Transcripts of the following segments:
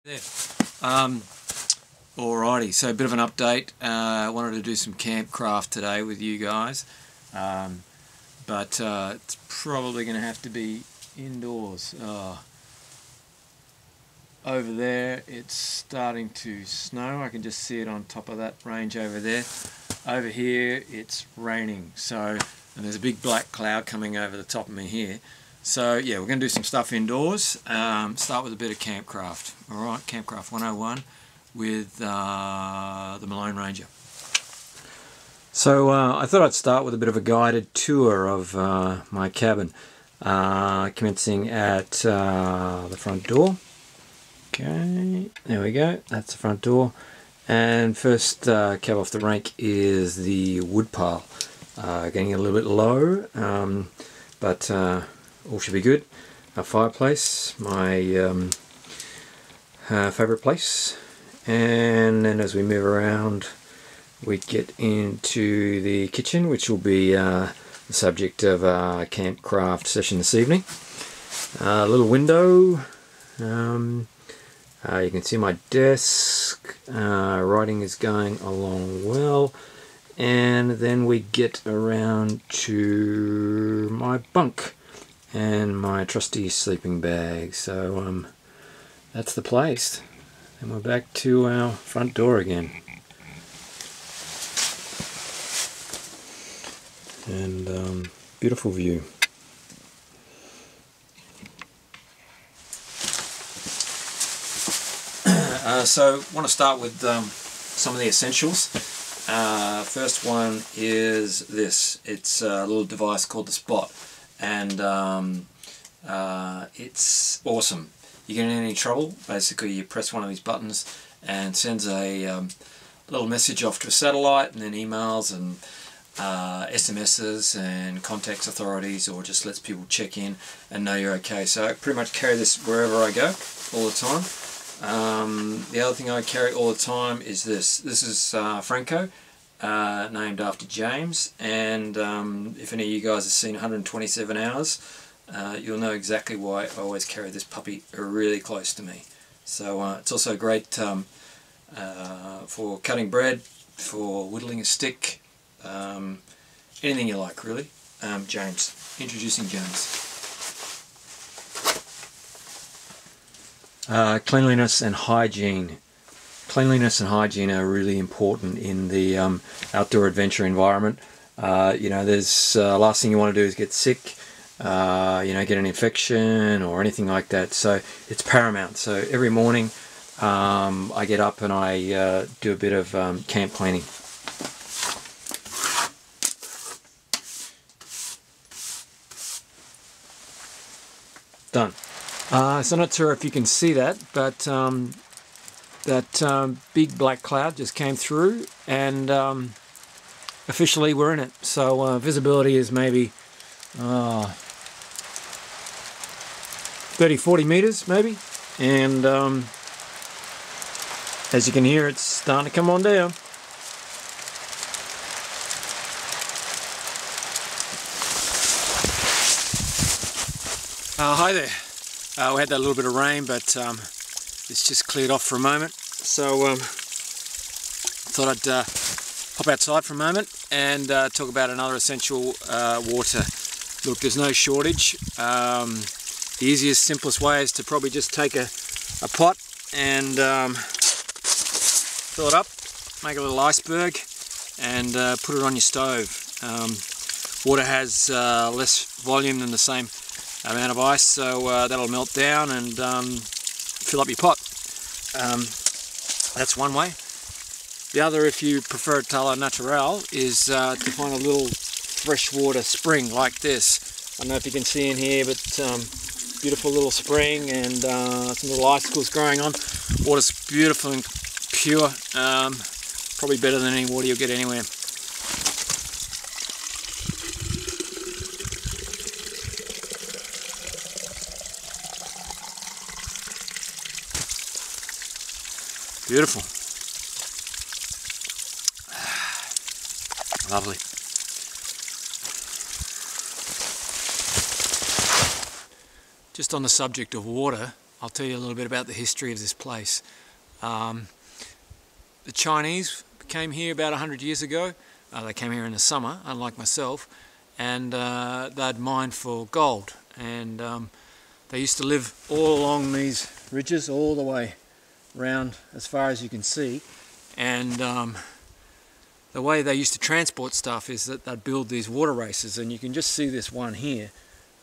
There. Alrighty, so a bit of an update. I wanted to do some camp craft today with you guys, but it's probably going to have to be indoors. Over there it's starting to snow. I can just see it on top of that range over there. Over here it's raining, and there's a big black cloud coming over the top of me here. So yeah, we're going to do some stuff indoors. Start with a bit of campcraft. Alright, Campcraft 101 with the Malone Ranger. So I thought I'd start with a bit of a guided tour of my cabin, commencing at the front door. Okay, there we go, that's the front door. And first cab off the rank is the wood pile. Getting a little bit low, but all should be good. A fireplace, my favourite place. And then as we move around, we get into the kitchen, which will be the subject of our campcraft session this evening. A little window. You can see my desk. Writing is going along well. And then we get around to my bunk and my trusty sleeping bag. So that's the place. And we're back to our front door again. And beautiful view. So I want to start with some of the essentials. First one is this. It's a little device called the Spot, and it's awesome. You get in any trouble, basically you press one of these buttons and sends a little message off to a satellite, and then emails and SMSs and contacts authorities, or just lets people check in and know you're okay. So I pretty much carry this wherever I go all the time. The other thing I carry all the time is this. This is Franco, named after James, and if any of you guys have seen 127 Hours, you'll know exactly why I always carry this puppy really close to me. So it's also great for cutting bread, for whittling a stick, anything you like really. James. Introducing James. Cleanliness and hygiene. Cleanliness and hygiene are really important in the outdoor adventure environment. You know, there's last thing you want to do is get sick, you know, get an infection or anything like that. So it's paramount. So every morning I get up and I do a bit of camp cleaning. Done. So I'm not sure if you can see that, but that big black cloud just came through, and officially we're in it. So visibility is maybe 30-40 meters maybe, and as you can hear, it's starting to come on down. Hi there. We had that little bit of rain, but it's just cleared off for a moment. So thought I'd pop outside for a moment and talk about another essential, water. Look, there's no shortage. The easiest, simplest way is to probably just take a pot and fill it up, make a little iceberg, and put it on your stove. Water has less volume than the same amount of ice, so that'll melt down and fill up your pot. That's one way. The other, if you prefer it a la natural, is to find a little freshwater spring like this. I don't know if you can see in here, but beautiful little spring, and some little icicles growing on. Water's beautiful and pure, probably better than any water you'll get anywhere. Beautiful. Lovely. Just on the subject of water, I'll tell you a little bit about the history of this place. The Chinese came here about 100 years ago. They came here in the summer, unlike myself, and they'd mined for gold. And they used to live all along these ridges, all the way round as far as you can see. And the way they used to transport stuff is that they'd build these water races, and you can just see this one here.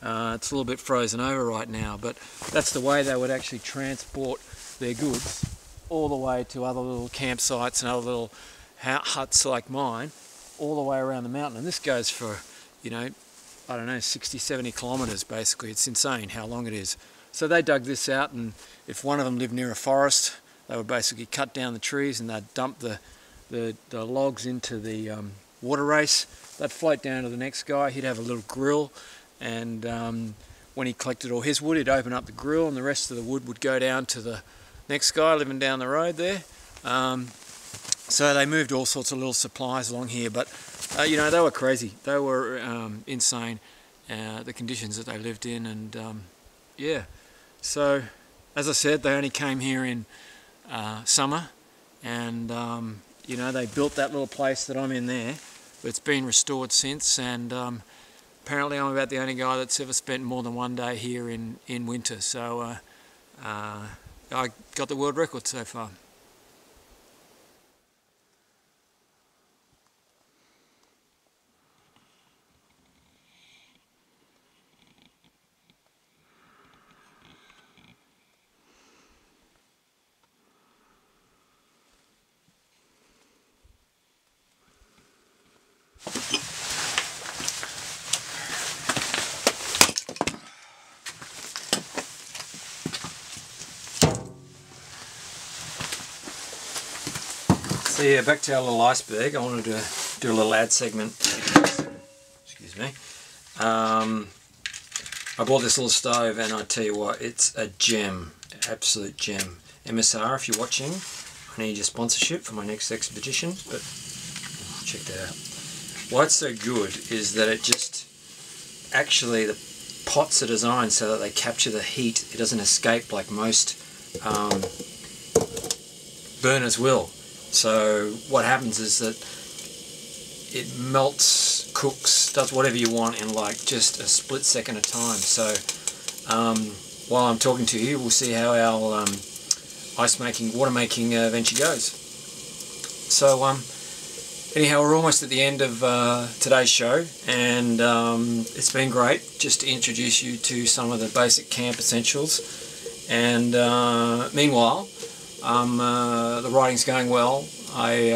It's a little bit frozen over right now, but that's the way they would actually transport their goods all the way to other little campsites and other little huts like mine, all the way around the mountain. And this goes for, you know, I don't know, 60, 70 kilometres basically. It's insane how long it is. So they dug this out, and if one of them lived near a forest, they would basically cut down the trees and they'd dump the logs into the water race. They'd float down to the next guy. He'd have a little grill, and when he collected all his wood, he'd open up the grill, and the rest of the wood would go down to the next guy living down the road there. So they moved all sorts of little supplies along here, but you know, they were crazy. They were insane, the conditions that they lived in, and yeah. So, as I said, they only came here in summer, and you know, they built that little place that I'm in there. It's been restored since, and apparently I'm about the only guy that's ever spent more than one day here in winter. So I got the world record so far. So yeah, back to our little iceberg. I wanted to do a little ad segment. Excuse me. I bought this little stove, and I tell you what, it's a gem, absolute gem. MSR, if you're watching, I need your sponsorship for my next expedition, but check that out. Why it's so good is that it just, actually the pots are designed so that they capture the heat. It doesn't escape like most burners will. So what happens is that it melts, cooks, does whatever you want in like just a split second of time. So while I'm talking to you, we'll see how our water making venture goes. So anyhow, we're almost at the end of today's show, and it's been great just to introduce you to some of the basic camp essentials. And meanwhile, the writing's going well. I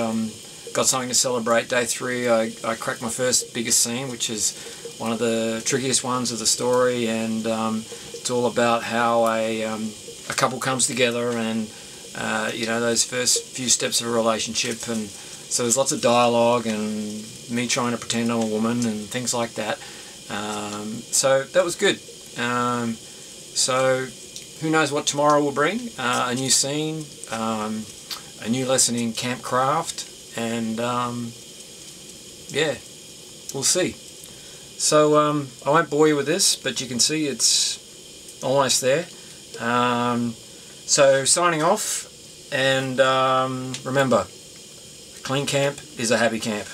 got something to celebrate. Day 3, I cracked my first biggest scene, which is one of the trickiest ones of the story, and it's all about how a couple comes together, and you know, those first few steps of a relationship. And so there's lots of dialogue and me trying to pretend I'm a woman and things like that. So that was good. So who knows what tomorrow will bring? A new scene, a new lesson in campcraft, and yeah, we'll see. So I won't bore you with this, but you can see it's almost there. So signing off, and remember, a clean camp is a happy camp.